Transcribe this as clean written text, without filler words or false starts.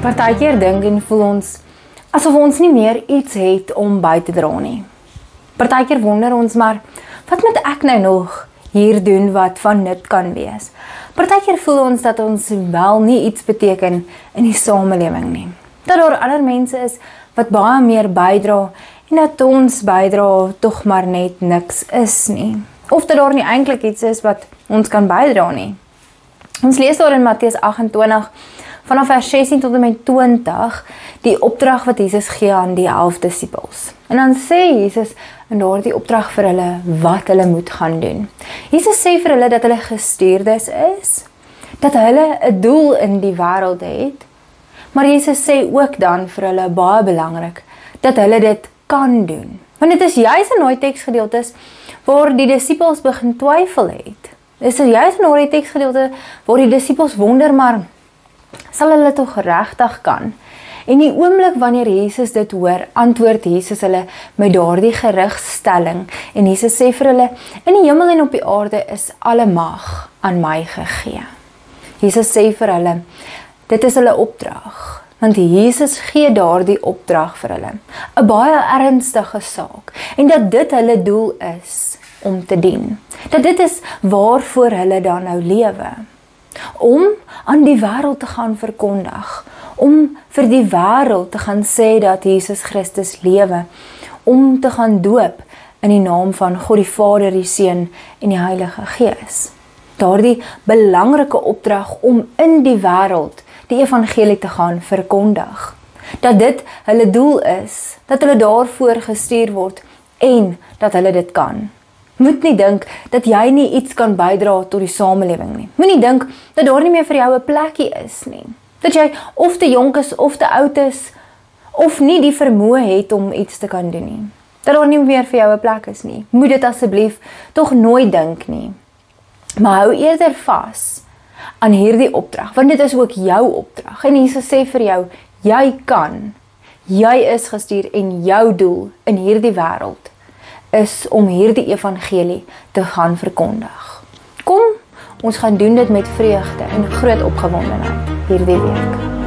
Partykeer dink en voel ons asof ons nie meer iets het om by te dra nie. Partykeer wonder ons maar, wat moet ek nou nog hier doen wat van nut kan wees? Partykeer voel ons dat ons wel nie iets beteken in die samelewing nie. Dat daar ander mense is wat baie meer bydra en dat ons bydra tog maar net niks is nie. Of dat daar nie eintlik iets is wat ons kan bydra nie. Ons lees daar in Matteus 28 vanaf vers 16 tot en met 20 die opdrag wat Jesus gee aan die 11 disippels. En dan sê Jesus in daardie opdrag vir hulle wat hulle moet gaan doen. Jesus sê vir hulle dat hulle gestuurdes is, dat hulle 'n doel in die wêreld het, maar Jesus sê ook dan vir hulle baie belangrik dat hulle dit kan doen. Want dit is juis in daai teksgedeeltes waar die disippels begin twyfel het. Dit is juis in daai teksgedeelte waar die disippels wonder maar sal hulle tog regtig kan? En die oomblik wanneer Jesus dit hoor, antwoord Jesus hulle met daardie gerigstelling. En Jesus sê vir hulle, in die hemel en op die aarde is alle mag aan my gegee. Jesus sê vir hulle, dit is hulle opdrag. Want Jesus gee daardie opdrag vir hulle. 'n baie ernstige saak. En dat dit hulle doel is om te dien. Dat dit is waarvoor hulle dan nou lewe. Om aan die wêreld te gaan verkondig, om vir die wêreld te gaan sê dat Jesus Christus lewe, om te gaan doop in die naam van God die Vader, die Seun en die Heilige Gees. Daardie belangrike opdrag om in die wêreld die evangelie te gaan verkondig. Dat dit hulle doel is, dat hulle daarvoor gestuur word en dat hulle dit kan. Moet nie dink dat jy nie iets kan bydra tot die samelewing nie. Moenie dink dat daar nie meer vir jou 'n plekkie is nie. Dat jy of te jonk is of te oud is of nie die vermoë het om iets te kan doen nie. Dat daar nie meer vir jou 'n plek is nie. Moet dit asseblief tog nooit dink nie. Maar hou eerder vas aan hierdie opdrag, want dit is ook jou opdrag. En Jesus sê vir jou, jy kan, jy is gestuur en jou doel in hierdie wêreld is om hierdie evangelie te gaan verkondig. Kom, ons gaan doen dit met vreugde en groot opgewondenheid hierdie week.